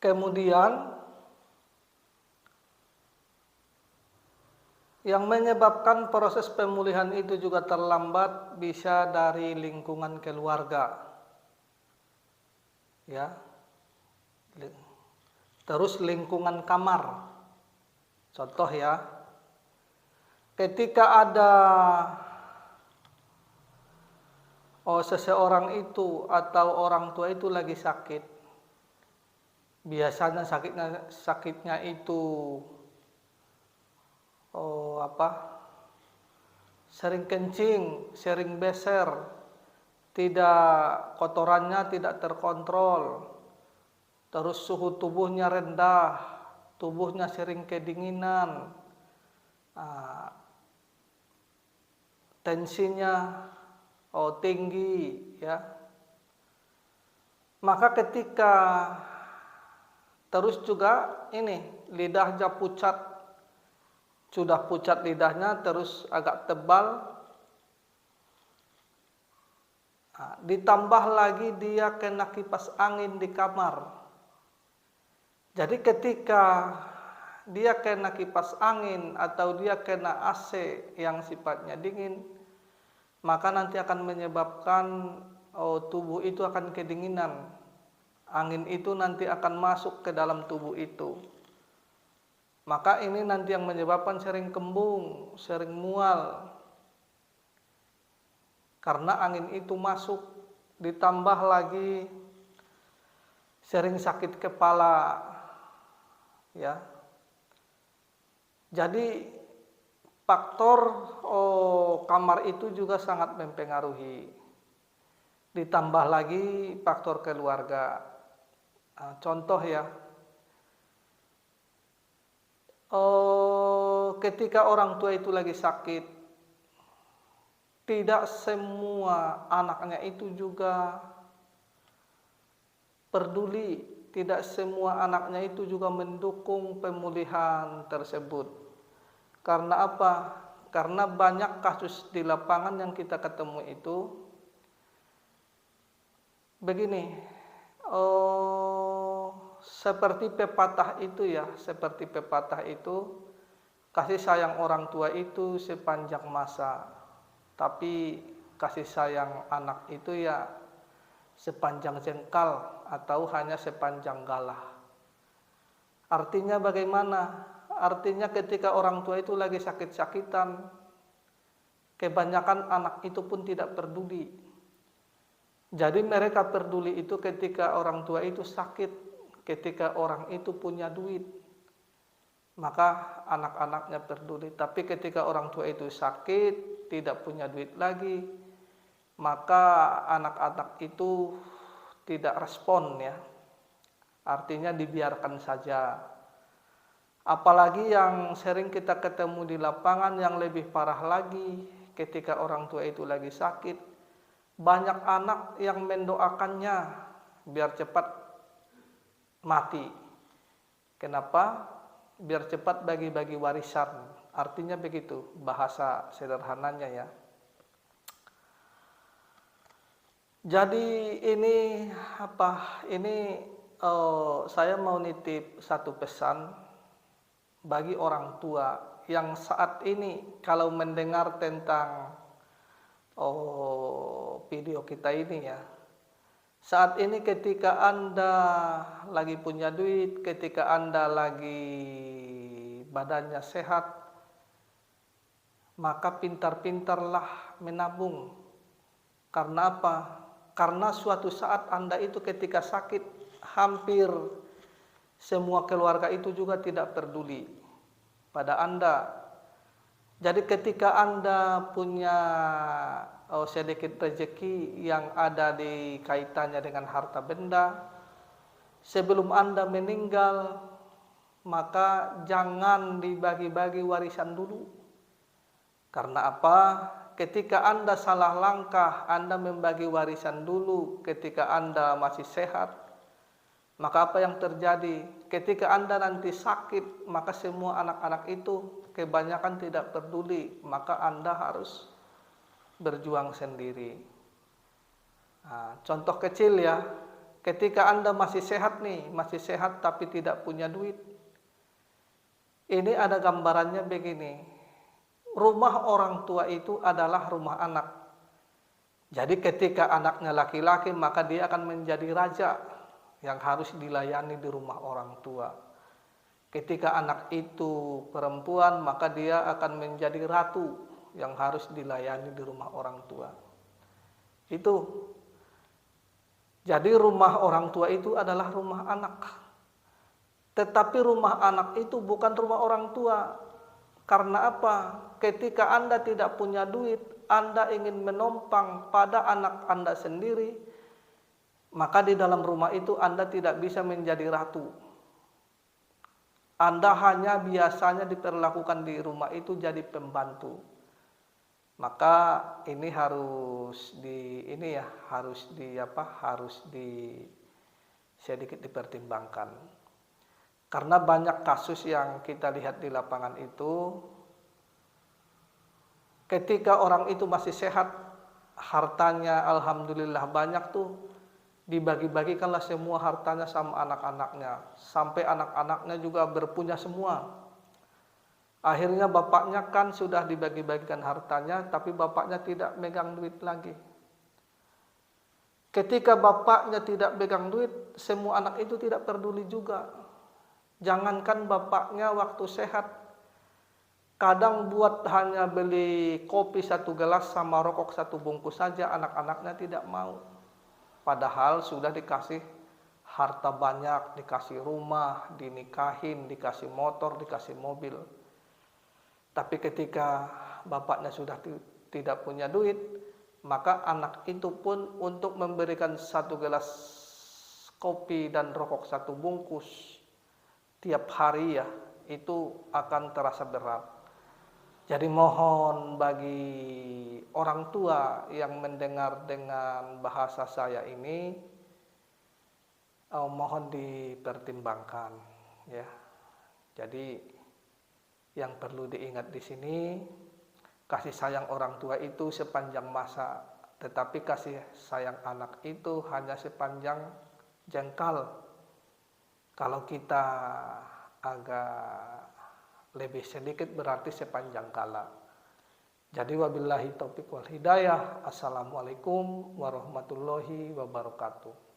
Kemudian yang menyebabkan proses pemulihan itu juga terlambat bisa dari lingkungan keluarga. Ya. Terus lingkungan kamar. Contoh ya, ketika ada seseorang itu atau orang tua itu lagi sakit, biasanya sakitnya itu sering kencing, sering beser, kotorannya tidak terkontrol, terus suhu tubuhnya rendah, tubuhnya sering kedinginan, tensinya tinggi, ya. Maka ketika terus juga lidahnya pucat, sudah pucat lidahnya terus agak tebal, ditambah lagi dia kena kipas angin di kamar. Jadi ketika dia kena kipas angin atau dia kena AC yang sifatnya dingin, maka nanti akan menyebabkan tubuh itu akan kedinginan. Angin itu nanti akan masuk ke dalam tubuh itu. Maka ini nanti yang menyebabkan sering kembung, sering mual. Karena angin itu masuk, ditambah lagi sering sakit kepala. Ya. Jadi faktor kamar itu juga sangat mempengaruhi. Ditambah lagi faktor keluarga. Contoh ya, ketika orang tua itu lagi sakit, tidak semua anaknya itu juga peduli, tidak semua anaknya itu juga mendukung pemulihan tersebut. Karena apa? Karena banyak kasus di lapangan yang kita ketemu itu begini, seperti pepatah itu, kasih sayang orang tua itu sepanjang masa, tapi kasih sayang anak itu ya sepanjang jengkal atau hanya sepanjang galah. Artinya bagaimana? Artinya ketika orang tua itu lagi sakit-sakitan, kebanyakan anak itu pun tidak peduli. Jadi mereka peduli itu ketika orang tua itu sakit, ketika orang itu punya duit, maka anak-anaknya peduli. Tapi ketika orang tua itu sakit, tidak punya duit lagi, maka anak-anak itu tidak respon, ya. Artinya dibiarkan saja. Apalagi yang sering kita ketemu di lapangan yang lebih parah lagi, ketika orang tua itu lagi sakit, banyak anak yang mendoakannya biar cepat mati. Kenapa? Biar cepat bagi-bagi warisan. Artinya begitu bahasa sederhananya, ya. Jadi ini saya mau nitip satu pesan bagi orang tua yang saat ini kalau mendengar tentang video kita ini, ya. Saat ini ketika Anda lagi punya duit, ketika Anda lagi badannya sehat, maka pintar-pintarlah menabung. Karena apa? Karena suatu saat Anda itu ketika sakit, hampir semua keluarga itu juga tidak peduli pada Anda. Jadi ketika Anda punya sedikit rezeki yang ada di kaitannya dengan harta benda, sebelum Anda meninggal, maka jangan dibagi-bagi warisan dulu. Karena apa? Ketika Anda salah langkah, Anda membagi warisan dulu ketika Anda masih sehat, maka apa yang terjadi? Ketika Anda nanti sakit, maka semua anak-anak itu kebanyakan tidak peduli, maka Anda harus berjuang sendiri. Nah, contoh kecil, ya, ketika Anda masih sehat nih, masih sehat tapi tidak punya duit. Ini ada gambarannya begini. Rumah orang tua itu adalah rumah anak. Jadi ketika anaknya laki-laki, maka dia akan menjadi raja yang harus dilayani di rumah orang tua. Ketika anak itu perempuan, maka dia akan menjadi ratu yang harus dilayani di rumah orang tua. Itu. Jadi rumah orang tua itu adalah rumah anak. Tetapi rumah anak itu bukan rumah orang tua. Karena apa? Ketika Anda tidak punya duit, Anda ingin menompang pada anak Anda sendiri, maka di dalam rumah itu Anda tidak bisa menjadi ratu. Anda hanya biasanya diperlakukan di rumah itu jadi pembantu. Maka ini harus sedikit dipertimbangkan. Karena banyak kasus yang kita lihat di lapangan itu, ketika orang itu masih sehat, hartanya alhamdulillah banyak tuh, dibagi-bagikanlah semua hartanya sama anak-anaknya, sampai anak-anaknya juga berpunya semua. Akhirnya bapaknya kan sudah dibagi-bagikan hartanya, tapi bapaknya tidak megang duit lagi. Ketika bapaknya tidak pegang duit, semua anak itu tidak peduli juga. Jangankan bapaknya waktu sehat, kadang buat hanya beli kopi 1 gelas sama rokok 1 bungkus saja, anak-anaknya tidak mau. Padahal sudah dikasih harta banyak, dikasih rumah, dinikahin, dikasih motor, dikasih mobil. Tapi ketika bapaknya sudah tidak punya duit, maka anak itu pun untuk memberikan 1 gelas kopi dan rokok 1 bungkus tiap hari ya, itu akan terasa berat. Jadi mohon bagi orang tua yang mendengar dengan bahasa saya ini, mohon dipertimbangkan ya. Jadi yang perlu diingat di sini, kasih sayang orang tua itu sepanjang masa, tetapi kasih sayang anak itu hanya sepanjang jengkal. Kalau kita agak lebih sedikit berarti sepanjang kala. Jadi wabillahi taufiq wal hidayah. Assalamualaikum warahmatullahi wabarakatuh.